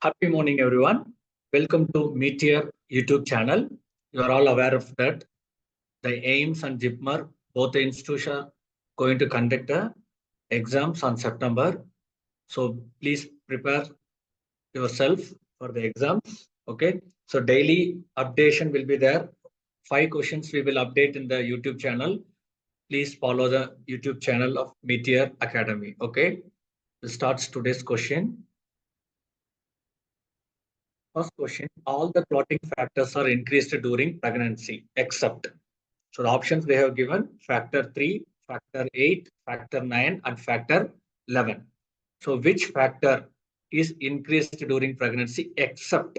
Happy morning, everyone. Welcome to Metier YouTube channel. You are all aware of that. The AIIMS and JIPMER, both the institutions are going to conduct the exams on September. So please prepare yourself for the exams. Okay. So daily updation will be there. 5 questions we will update in the YouTube channel. Please follow the YouTube channel of Metier Academy. Okay. This starts today's question. First question, all the clotting factors are increased during pregnancy except. So the options they have given factor 3, factor 8, factor 9 and factor 11. So which factor is increased during pregnancy except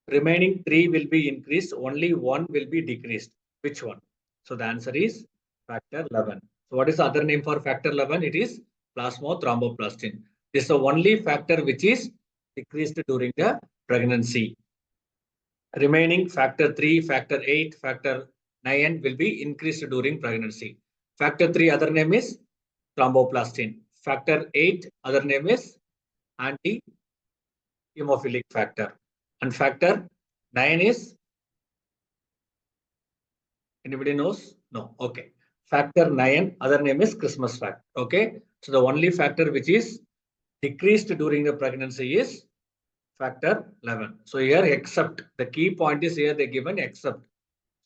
remaining 3 will be increased, only 1 will be decreased. Which one? So the answer is factor 11. So what is the other name for factor 11? It is plasmathromboplastin. This is the only factor which is decreased during the pregnancy. Remaining factor 3, factor 8, factor 9 will be increased during pregnancy. Factor 3 other name is thromboplastin. Factor 8 other name is anti-hemophilic factor. And factor 9 is, anybody knows? No. Okay. Factor 9 other name is Christmas factor. Okay. So the only factor which is decreased during the pregnancy is factor 11. So here except, the key point is here they given except.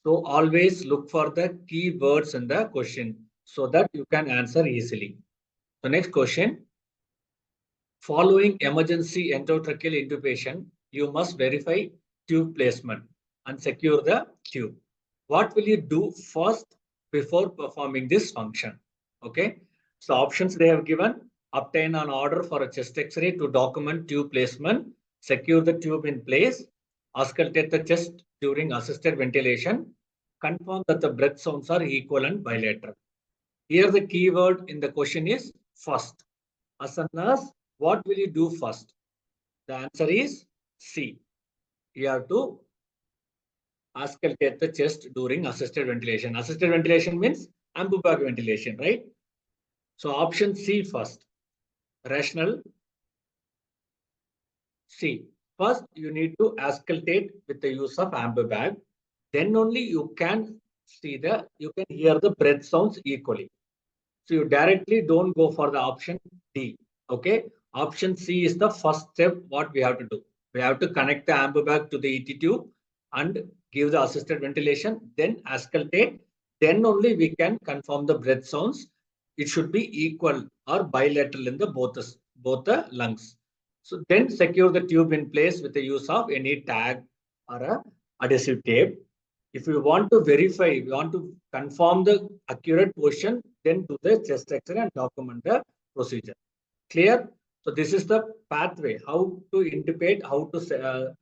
So always look for the key words in the question so that you can answer easily. The next question, following emergency endotracheal intubation, you must verify tube placement and secure the tube. What will you do first before performing this function? Okay. So options they have given, obtain an order for a chest x-ray to document tube placement, secure the tube in place, auscultate the chest during assisted ventilation, confirm that the breath sounds are equal and bilateral. Here the keyword in the question is first. As a nurse, what will you do first? The answer is C. You have to auscultate the chest during assisted ventilation. Assisted ventilation means ambu-bag ventilation, right? So option C first. Rational. C. First, you need to auscultate with the use of ambu-bag. Then only you can hear the breath sounds equally. So you directly don't go for the option D. Okay. Option C is the first step. What we have to do? We have to connect the ambu-bag to the ET tube and give the assisted ventilation. Then auscultate. Then only we can confirm the breath sounds. It should be equal or bilateral in the both the lungs. So then secure the tube in place with the use of any tag or a adhesive tape. If you want to verify, you want to confirm the accurate position, then do the chest x-ray and document the procedure. Clear? So this is the pathway, how to intubate, how to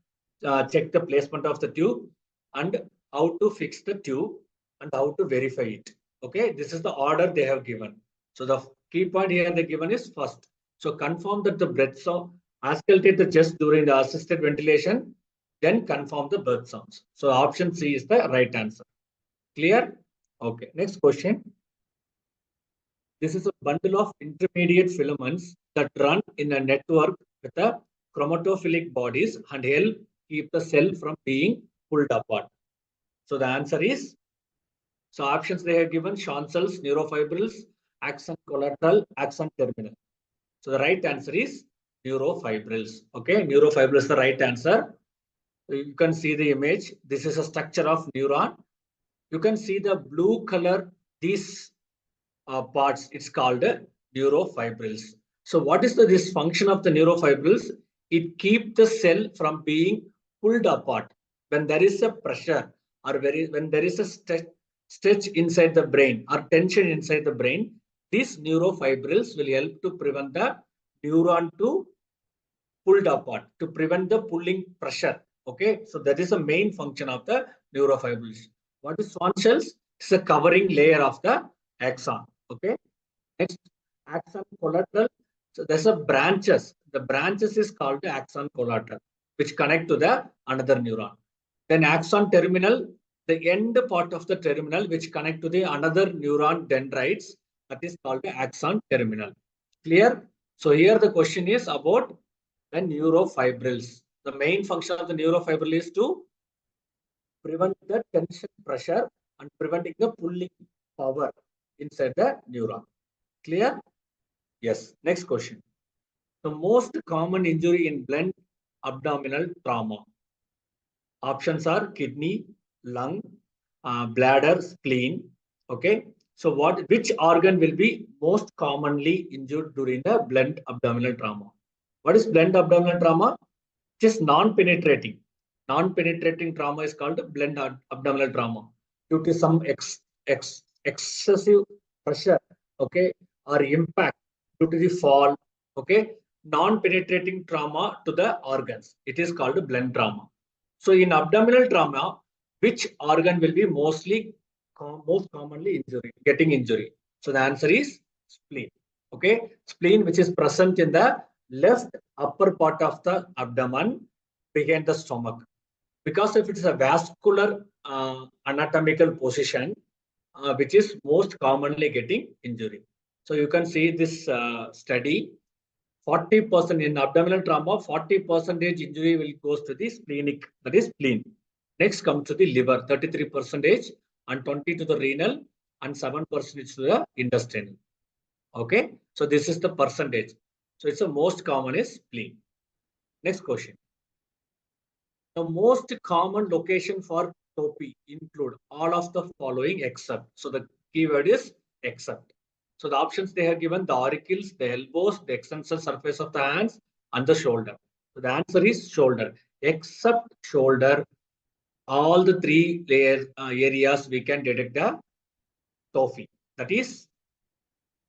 check the placement of the tube and how to fix the tube and how to verify it. Okay, this is the order they have given. So the key point here they given is first. So confirm that the breath sound, auscultate the chest during the assisted ventilation, then confirm the birth sounds. So option C is the right answer. Clear? Okay. Next question. This is a bundle of intermediate filaments that run in a network with the chromatophilic bodies and help keep the cell from being pulled apart. So the answer is, so options they have given, Schwann cells, neurofibrils, axon collateral, axon terminal. So the right answer is neurofibrils. Okay, neurofibrils is the right answer. You can see the image. This is a structure of neuron. You can see the blue color, these parts, it's called neurofibrils. So what is this function of the neurofibrils? It keeps the cell from being pulled apart. When there is a pressure or when there is a stretch inside the brain or tension inside the brain, these neurofibrils will help to prevent the neuron to pulled apart, to prevent the pulling pressure. Okay, so that is the main function of the neurofibrils. What is Schwann cells? It's a covering layer of the axon. Okay. Next, axon collateral. So there's a branches. The branches is called the axon collateral, which connect to the another neuron. Then axon terminal, the end part of the terminal, which connect to the another neuron dendrites, that is called the axon terminal. Clear? So here the question is about the neurofibrils. The main function of the neurofibril is to prevent the tension pressure and preventing the pulling power inside the neuron. Clear? Yes. Next question. The most common injury in blunt abdominal trauma. Options are kidney, lung, bladder, spleen. Okay. So which organ will be most commonly injured during the blunt abdominal trauma? What is blunt abdominal trauma? It is non-penetrating. Non-penetrating trauma is called blunt abdominal trauma due to some excessive pressure, okay, or impact due to the fall, okay. Non-penetrating trauma to the organs. It is called blunt trauma. So in abdominal trauma, which organ will be most commonly getting injury? So the answer is spleen. Okay, spleen, which is present in the left upper part of the abdomen behind the stomach. Because if it is a vascular anatomical position, which is most commonly getting injury. So you can see this study. 40% in abdominal trauma, 40% injury will goes to the splenic, that is spleen. Next comes to the liver, 33%, and 20 to the renal, and 7% to the intestinal. Okay, so this is the percentage. So it's the most common is spleen. Next question. The most common location for topi include all of the following except. So the keyword is except. So the options they have given: the auricles, the elbows, the extensor surface of the hands, and the shoulder. So the answer is shoulder. Except shoulder, all the three areas we can detect the tophi. That is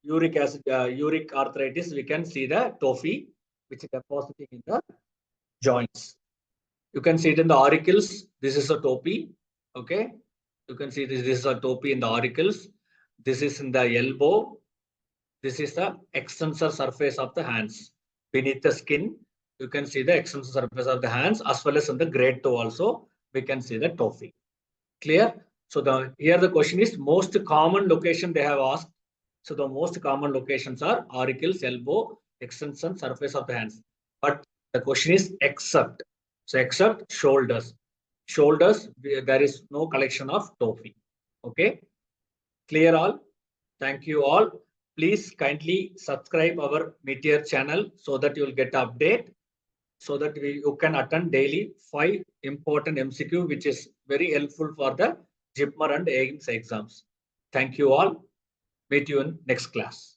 uric acid, uric arthritis. We can see the tophi which is depositing in the joints. You can see it in the auricles. This is a tophi. Okay. You can see this is a tophi in the auricles. This is in the elbow. This is the extensor surface of the hands. Beneath the skin, you can see the extensor surface of the hands, as well as in the great toe also, we can see the tophi. Clear? So here the question is most common location they have asked. So the most common locations are auricles, elbow, extension, surface of the hands. But the question is except. So except shoulders. Shoulders, there is no collection of tophi. Okay. Clear all? Thank you all. Please kindly subscribe our Metier channel so that you will get update, so that you can attend daily 5 important MCQ, which is very helpful for the JIPMER and AIIMS exams. Thank you all. Meet you in next class.